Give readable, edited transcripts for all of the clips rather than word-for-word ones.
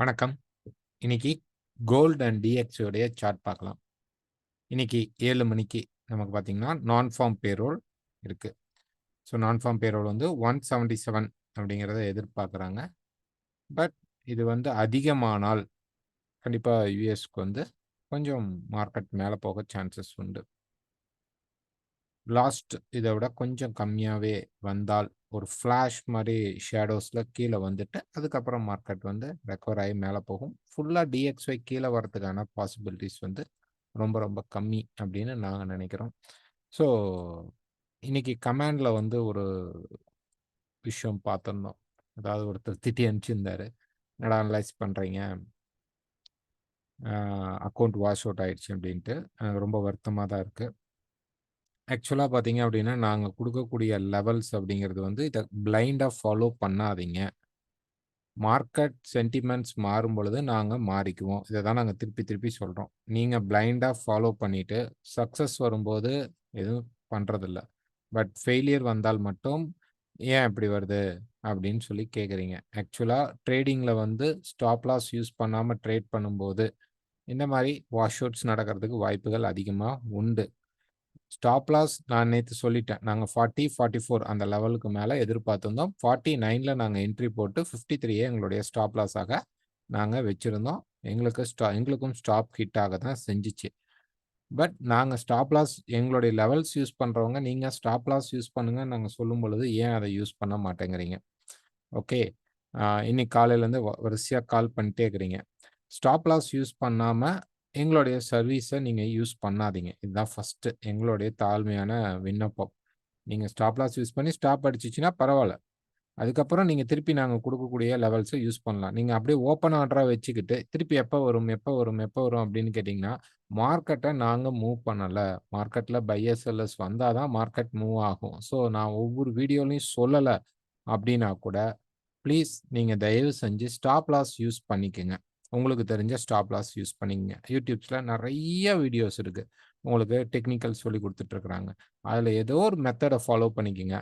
வணக்கம். இன்னைக்கு gold and dx உடைய சார்ட் பார்க்கலாம். இன்னைக்கு 7 மணிக்கு நமக்கு பார்த்தீங்கன்னா, நான் ஃபார்ம் பேரோல் இருக்கு. ஸோ நான் ஃபார்ம் பேரோல் வந்து 177 அப்படிங்கிறத எதிர்பார்க்குறாங்க. பட் இது வந்து அதிகமானால் கண்டிப்பா யுஎஸ்க்கு வந்து கொஞ்சம் மார்க்கெட் மேல போக சான்சஸ் உண்டு. லாஸ்ட் இத விட கொஞ்சம் கம்மியாவே வந்தால், ஒரு ஃபிளாஷ் மாரி ஷேடோஸ்ல கீழ வந்துட்டு, அதுக்கப்புறம் மார்க்கெட் வந்து ரெக்கவர் ஆயி மேல போகும். ஃபுல்லா டிஎக்ஸ்ஒய் கீழ வரதுக்கான பாசிபிலிட்டீஸ் வந்து ரொம்ப ரொம்ப கம்மி அப்படின்னு நாங்க நினைக்கிறோம். ஸோ, இன்னைக்கு கமாண்ட்ல வந்து ஒரு விஷயம் பார்த்திருந்தோம். அதாவது ஒருத்தர் திட்டி அனுப்பிச்சிருந்தாரு. "என்னடா அனலைஸ் பண்றீங்க? அக்கவுண்ட் வாஷ் அவுட் ஆயிடுச்சு" அப்படின்ட்டு. எனக்கு ரொம்ப வருத்தமா தான் இருக்கு. ஆக்சுவலா பார்த்தீங்க அப்படின்னா, நாங்க குடுக்கக்கூடிய லெவல்ஸ் அப்படிங்கிறது வந்து இத பிளைண்டா ஃபாலோ பண்ணாதீங்க. மார்க்கெட் சென்டிமென்ட்ஸ் மாறும்பொழுது நாங்க மாறிக்குவோம். இத தான் நாங்க திருப்பி திருப்பி சொல்றோம். நீங்க பிளைண்டா ஃபாலோ பண்ணிட்டு, சக்சஸ் வரும்போது எதுவும் பண்றதில்ல. பட் ஃபெயிலியர் வந்தால் மட்டும், "ஏன் இப்படி வருது?" அப்படின்னு சொல்லி கேட்குறீங்க. ஆக்சுவலா ட்ரேடிங்ல வந்து ஸ்டாப் லாஸ் யூஸ் பண்ணாம ட்ரேட் பண்ணும்போது, இந்த மாரி வாஷ் அவுட்ஸ் நடக்கிறதுக்கு வாய்ப்புகள் அதிகமா உண்டு. ஸ்டாப் லாஸ் நான் நேத்து சொல்லிட்டேன். நாங்க 40, 44 அந்த லெவலுக்கு மேல எதிர்பார்த்திருந்தோம். 49ல நாங்க என்ட்ரி போட்டு 53 எங்களுடைய ஸ்டாப் லாஸாக நாங்க வச்சிருந்தோம். எங்களுக்கும் ஸ்டாப் ஹிட் ஆக தான் செஞ்சுச்சு. பட் நாங்க ஸ்டாப் லாஸ் எங்களுடைய லெவல்ஸ் யூஸ் பண்றவங்க, நீங்க ஸ்டாப் லாஸ் யூஸ் பண்ணுங்கன்னு நாங்க சொல்லும் பொழுது, ஏன் அத யூஸ் பண்ண மாட்டேங்கிறீங்க? ஓகே. இன்னைக்கு காலையிலேருந்து வரிசையா கால் பண்ணிட்டே இருக்கிறீங்க. ஸ்டாப் லாஸ் யூஸ் பண்ணாம, எங்களுடைய சர்வீஸ நீங்க யூஸ் பண்ணாதீங்க. இதுதான் ஃபர்ஸ்ட்டு எங்களுடைய தாழ்மையான விண்ணப்பம். நீங்க ஸ்டாப் லாஸ் யூஸ் பண்ணி ஸ்டாப் அடிச்சுச்சுன்னா பரவால்ல. அதுக்கப்புறம் நீங்க திருப்பி நாங்க குடுக்கக்கூடிய லெவல்ஸ யூஸ் பண்ணலாம். நீங்க அப்படியே ஓப்பன் ஆர்டரா வச்சுக்கிட்டு, திருப்பி எப்ப வரும், எப்ப வரும், எப்ப வரும் அப்படின்னு கேட்டீங்கன்னா, மார்க்கெட்ட நாங்க மூவ் பண்ணல. மார்க்கெட்ல பையர்ஸ், செல்லர்ஸ் வந்தா தான் மார்க்கெட் மூவ் ஆகும். ஸோ நான் ஒவ்வொரு வீடியோலயும் சொல்லல அப்படின்னா கூட, ப்ளீஸ் நீங்க தயவு செஞ்சு ஸ்டாப் லாஸ் யூஸ் பண்ணிக்கங்க. உங்களுக்கு தெரிஞ்ச ஸ்டாப் லாஸ் யூஸ் பண்ணிக்கங்க. YouTubeஸ்ல நெறைய வீடியோஸ் இருக்கு. உங்களுக்கு டெக்னிக்கல் சொல்லிக் குடுத்துட்டு இருக்காங்க. அதுல ஏதோ ஒரு மெத்தட ஃபாலோ பண்ணிக்கங்க.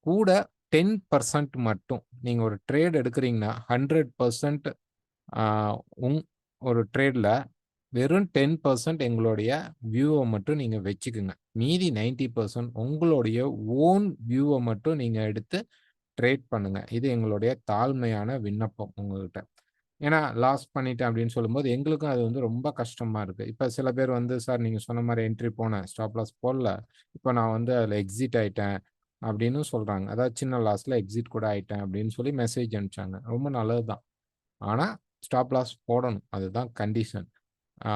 கூட 10% மட்டும் நீங்க ஒரு ட்ரேட் எடுக்கிறீங்கன்னா, 100% ஆ உங் ஒரு ட்ரேட்ல வெறும் 10% எங்களுடைய வியூவ மட்டும் நீங்க வச்சுக்குங்க. மீதி 90% உங்களுடைய ஓன் வியூவ மட்டும் நீங்க எடுத்து ட்ரேட் பண்ணுங்க. இது எங்களுடைய தாழ்மையான விண்ணப்பம் உங்ககிட்ட. ஏன்னா, லாஸ் பண்ணிட்டேன் அப்படின்னு சொல்லும்போது, எங்களுக்கும் அது வந்து ரொம்ப கஷ்டமா இருக்கு. இப்ப சில பேர் வந்து, "சார் நீங்க சொன்ன மாரி என்ட்ரி போனேன். ஸ்டாப் லாஸ் போடல. இப்ப நான் வந்து அதுல எக்ஸிட் ஆயிட்டேன்." அப்படின்னு சொல்றாங்க. அதாவது சின்ன லாஸ்ல எக்ஸிட் கூட ஆயிட்டேன் அப்படின்னு சொல்லி மெசேஜ் அனுப்பிச்சாங்க. ரொம்ப நல்லது தான். ஆனா, ஸ்டாப் லாஸ் போடணும். அதுதான் கண்டிஷன். ஆ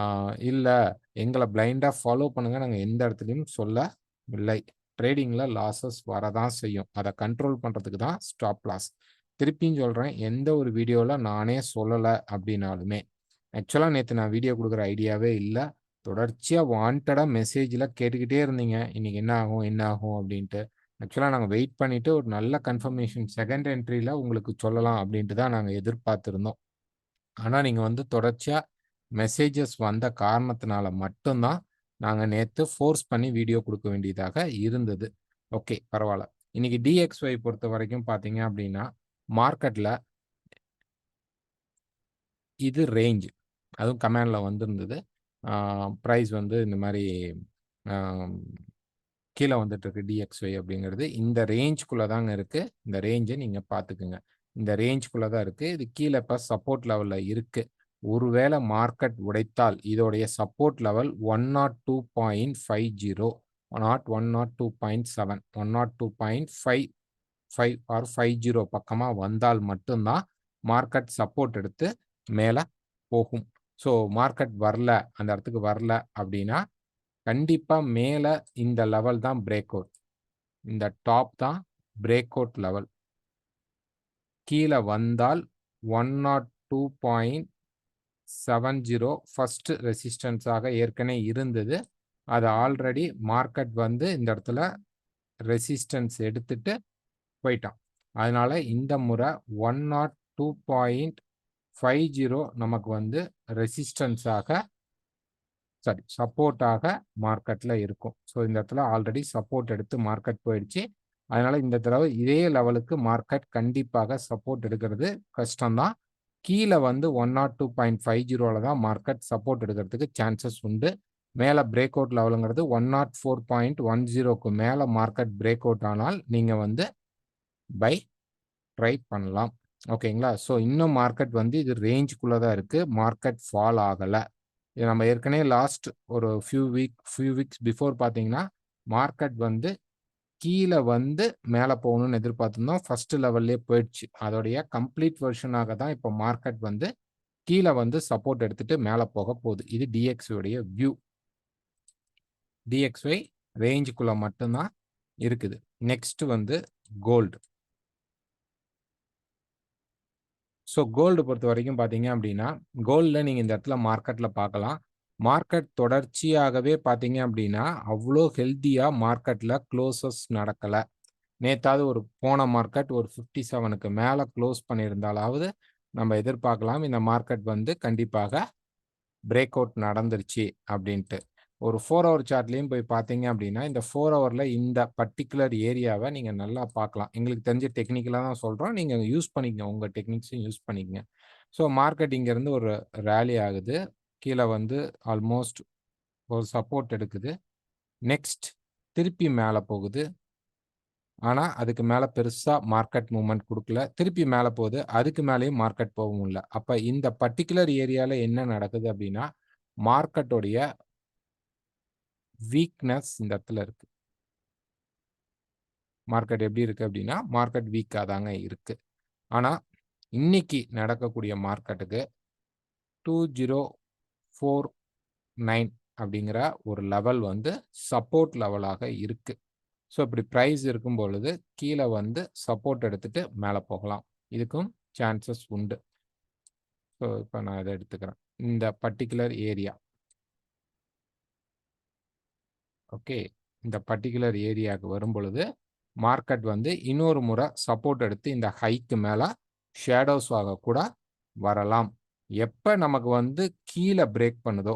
இல்ல எங்கள பிளைண்டா ஃபாலோ பண்ணுங்க. நாங்க எந்த இடத்துலயும் சொல்லவில்லை. ட்ரேடிங்ல லாஸஸ் வரதான் செய்யும். அத கண்ட்ரோல் பண்றதுக்கு தான் ஸ்டாப் லாஸ். திருப்பியும் சொல்றேன், எந்த ஒரு வீடியோல நானே சொல்லல அப்டின்னாலுமே, ஆக்சுவலா நேத்து நான் வீடியோ குடுக்குற ஐடியாவே இல்ல. தொடர்ச்சியா வாண்டடா மெசேஜ்ல கேட்டுக்கிட்டே இருந்தீங்க. இன்னைக்கு என்ன ஆகும்? என்ன ஆகும்? அப்டின்ட்டு. ஆக்சுவலா நாங்க வெயிட் பண்ணிட்டு ஒரு நல்ல கன்ஃபர்மேஷன் செகண்ட் என்ட்ரில உங்களுக்கு சொல்லலாம் அப்டின்ட்டு தான் நாங்க எதிர்பார்த்திருந்தோம். ஆனா, நீங்க வந்து தொடர்ச்சியா மெசேஜஸ் வந்த காரணத்தினால மட்டும் தான், நாங்க நேத்து ஃபோர்ஸ் பண்ணி வீடியோ குடுக்க வேண்டியதாக இருந்தது. ஓகே, பரவால்ல. இன்னைக்கு டிஎக்ஸ்ஒய் பொறுத்தவரைக்கும் பார்த்தீங்க அப்டின்னா, மார்க்கெட்ல இது ரேஞ்ச். அதுவும் கமாண்ட்ல வந்திருந்தது. ஆ பிரைஸ் வந்து இந்த மாரி ஆ கீழ வந்துட்டுருக்கு டிஎக்ஸ்ஒய் அப்படிங்கிறது. இந்த ரேஞ்ச்குள்ள தாங்க இருக்கு. இந்த ரேஞ்ச நீங்க பார்த்துக்கங்க. இந்த ரேஞ்ச்குள்ள தான் இருக்கு. இது கீழ இப்ப சப்போர்ட் லெவல்ல இருக்கு. ஒருவேள மார்க்கெட் உடைத்தால், இதோடைய சப்போர்ட் லெவல் 102.50 நாட் 102.7 102.55 ஆர் 50 பக்கமா வந்தால் மட்டும் தான் மார்க்கெட் சப்போர்ட் எடுத்து மேல போகும். ஸோ மார்க்கெட் வரல, அந்த இடத்துக்கு வரல அப்படின்னா, கண்டிப்பா மேல இந்த லெவல் தான் பிரேக் அவுட். இந்த டாப் தான் பிரேக் அவுட் லெவல். கீழ வந்தால் 102.70 ஃபர்ஸ்ட் ரெசிஸ்டன்ஸ் ஆக ஏற்கனவே இருந்தது. அது ஆல்ரெடி மார்க்கெட் வந்து இந்த இடத்துல ரெசிஸ்டன்ஸ் எடுத்துட்டு போயிட்டான். அதனால இந்த முறை 102.50 நமக்கு வந்து ரெசிஸ்டன்ஸ் ஆக சப்போர்ட்டாக மார்க்கெட்ல இருக்கும். ஸோ இந்த இடத்துல ஆல்ரெடி சப்போர்ட் எடுத்து மார்க்கெட் போயிடுச்சு. அதனால இந்த தடவ இதே லெவலுக்கு மார்க்கெட் கண்டிப்பாக சப்போர்ட் எடுக்கிறது கஷ்டம் தான். கீழ வந்து 102.50ல தான் மார்க்கெட் சப்போர்ட் எடுக்கிறதுக்கு சான்சஸ் உண்டு. மேல பிரேக் அவுட் லெவல்ங்கிறது 104.10க்கு மேல மார்க்கெட் பிரேக் அவுட் ஆனால், நீங்க வந்து பை ட்ரை பண்ணலாம். ஓகேங்களா? ஸோ இன்னும் மார்க்கெட் வந்து இது ரேஞ்சுக்குள்ள தான் இருக்கு. மார்க்கெட் ஃபால் ஆகல. இது நம்ம ஏற்கனவே லாஸ்ட் ஒரு ஃபியூ வீக்ஸ் பிஃபோர் பார்த்தீங்கன்னா, மார்க்கெட் வந்து கீழ வந்து மேல போகணும்னு எதிர்பார்த்திருந்தோம். ஃபர்ஸ்ட் லெவல்லயே போயிடுச்சு. அதோடைய கம்ப்ளீட் வெர்ஷனாக தான் இப்ப மார்க்கெட் வந்து கீழ வந்து சப்போர்ட் எடுத்துட்டு மேல போக போகுது. இது DXY உடைய வியூ. DXY ரேஞ்சுக்குள்ள மட்டும் தான் இருக்குது. நெக்ஸ்ட் வந்து கோல்டு. ஸோ கோல்டு பொறுத்தவரைக்கும் பார்த்தீங்க அப்படின்னா, கோல்ட்ல நீங்க இந்த இடத்துல மார்க்கெட்ல பார்க்கலாம். மார்க்கெட் தொடர்ச்சியாகவே பார்த்தீங்க அப்படின்னா, அவ்ளோ ஹெல்த்தியா மார்க்கெட்ல குளோசஸ் நடக்கல. நேத்தாவது ஒரு போன மார்க்கெட் ஒரு 57க்கு மேல குளோஸ் பண்ணியிருந்தாலாவது, நம்ம எதிர்பார்க்கலாம் இந்த மார்க்கெட் வந்து கண்டிப்பாக பிரேக் அவுட் நடந்துருச்சு அப்படின்ட்டு. ஒரு 4 ஹவர் சார்ட்லயும் போய் பார்த்தீங்க அப்படின்னா, இந்த 4 ஹவர்ல இந்த பர்ட்டிகுலர் ஏரியாவ நீங்க நல்லா பார்க்கலாம். எங்களுக்கு தெரிஞ்ச டெக்னிக்கலா தான் சொல்றோம். நீங்க யூஸ் பண்ணிக்கங்க. உங்க டெக்னிக்ஸையும் யூஸ் பண்ணிக்கங்க. ஸோ மார்க்கெட் இங்கருந்து ஒரு ராலி ஆகுது. கீழ வந்து ஆல்மோஸ்ட் ஒரு சப்போர்ட் எடுக்குது. நெக்ஸ்ட் திருப்பி மேல போகுது. ஆனா, அதுக்கு மேல பெருசா மார்க்கெட் மூவ்மென்ட் குடுக்கல. திருப்பி மேல போகுது. அதுக்கு மேலயும் மார்க்கெட் போகவும் இல்ல. அப்ப இந்த பர்ட்டிகுலர் ஏரியால என்ன நடக்குது அப்படின்னா, மார்க்கெட்டோடைய வீக்னஸ் இந்த இடத்துல இருக்கு. மார்க்கெட் எப்படி இருக்கு அப்படின்னா, மார்க்கெட் வீக்கா தாங்க இருக்கு. ஆனா, இன்னைக்கு நடக்கக்கூடிய மார்க்கெட்டுக்கு 2049 அப்படிங்கிற ஒரு லெவல் வந்து சப்போர்ட் லெவலாக இருக்கு. ஸோ இப்படி பிரைஸ் இருக்கும் பொழுது, கீழ வந்து சப்போர்ட் எடுத்துட்டு மேல போகலாம். இதுக்கும் சான்சஸ் உண்டு. ஸோ இப்ப நான் இத எடுத்துக்கிறேன். இந்த பர்ட்டிகுலர் ஏரியா. ஓகே. இந்த பர்ட்டிகுலர் ஏரியாக்கு வரும்பொழுது, மார்க்கெட் வந்து இன்னொரு முறை சப்போர்ட் எடுத்து இந்த ஹைக்கு மேல ஷேடோஸ் ஆக கூட வரலாம். எப்ப நமக்கு வந்து கீழ பிரேக் பண்ணுதோ,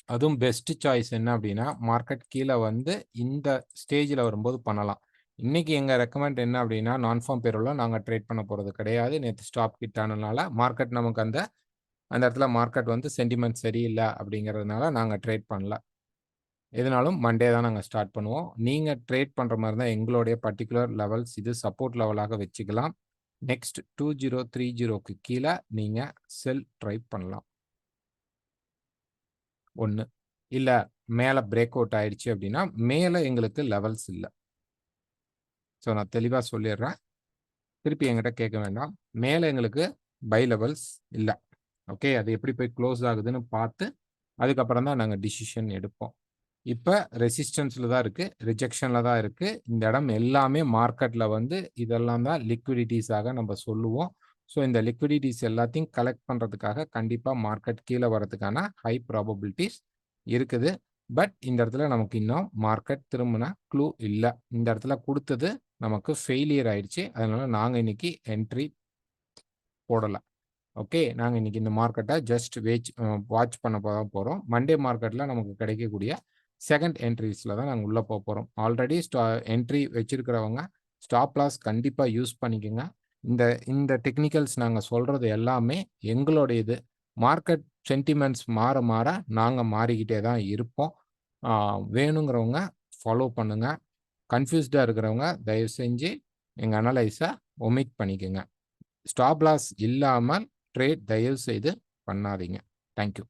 அதுவும் பெஸ்ட் சாய்ஸ் என்ன அப்படின்னா, மார்க்கெட் கீழ வந்து இந்த ஸ்டேஜ்ல வரும்போது பண்ணலாம். இன்னைக்கு எங்க ரெக்கமெண்ட் என்ன அப்படின்னா, நான் ஃபார்ம் பேரோல நாங்க ட்ரேட் பண்ண போறது கிடையாது. நேத்து ஸ்டாப் ஹிட் ஆனனால மார்க்கெட் நமக்கு அந்த அந்த இடத்துல மார்க்கெட் வந்து சென்டிமென்ட் சரியில்ல அப்படிங்கிறதுனால நாங்க ட்ரேட் பண்ணல. எதுனாலும் மண்டே தான் நாங்க ஸ்டார்ட் பண்ணுவோம். நீங்க ட்ரேட் பண்ற மாரி இருந்தா எங்களுடைய பர்ட்டிகுலர் லெவல்ஸ் இது சப்போர்ட் லெவலாக வச்சுக்கலாம். நெக்ஸ்ட் 2030க்கு கீழ நீங்க செல் ட்ரை பண்ணலாம். 1 இல்ல மேல பிரேக் அவுட் ஆயிடுச்சு அப்படின்னா, மேல எங்களுக்கு லெவல்ஸ் இல்ல. ஸோ நான் தெளிவா சொல்லிர்றேன். திருப்பி என்கிட்ட கேட்க வேண்டாம். மேல எங்களுக்கு பை லெவல்ஸ் இல்ல. ஓகே. அது எப்படி போய் குளோஸ் ஆகுதுன்னு பார்த்து, அதுக்கப்புறம் தான் நாங்க டிசிஷன் எடுப்போம். இப்ப ரெசிஸ்டன்ஸ்ல தான் இருக்கு. ரிஜெக்ஷன்ல தான் இருக்கு. இந்த இடம் எல்லாமே மார்க்கெட்ல வந்து இதெல்லாம் தான் லிக்விடிட்டீஸாக நம்ம சொல்லுவோம். ஸோ இந்த லிக்விடிட்டீஸ் எல்லாத்தையும் கலெக்ட் பண்றதுக்காக கண்டிப்பா மார்க்கெட் கீழ வரதுக்கான ஹை ப்ராபபிலிட்டீஸ் இருக்குது. பட் இந்த இடத்துல நமக்கு இன்னும் மார்க்கெட் திரும்புன க்ளூ இல்ல. இந்த இடத்துல குடுத்தது நமக்கு ஃபெயிலியர் ஆயிடுச்சு. அதனால நாங்க இன்னைக்கு என்ட்ரி போடல. ஓகே. நாங்க இன்னைக்கு இந்த மார்க்கெட்ட ஜஸ்ட் வாட்ச் பண்ண தான் போறோம். மண்டே மார்க்கெட்ல நமக்கு கிடைக்கக்கூடிய செகண்ட் என்ட்ரீஸ்ல தான் நாங்க உள்ள போறோம். ஆல்ரெடி என்ட்ரி வச்சிருக்கிறவங்க ஸ்டாப் லாஸ் கண்டிப்பா யூஸ் பண்ணிக்கங்க. இந்த இந்த டெக்னிக்கல்ஸ் நாங்க சொல்றது எல்லாமே எங்களுடையது. மார்க்கெட் சென்டிமென்ட்ஸ் மாற மாற நாங்க மாறிக்கிட்டே தான் இருப்போம். ஆ வேணுங்கிறவங்க ஃபாலோ பண்ணுங்க. கன்ஃப்யூஸ்டா இருக்கிறவங்க தயவு செஞ்சு எங்க அனலைஸ ஒமிட் பண்ணிக்கங்க. ஸ்டாப் லாஸ் இல்லாமல் ட்ரேட் தயவு செய்து பண்ணாதீங்க. Thank you.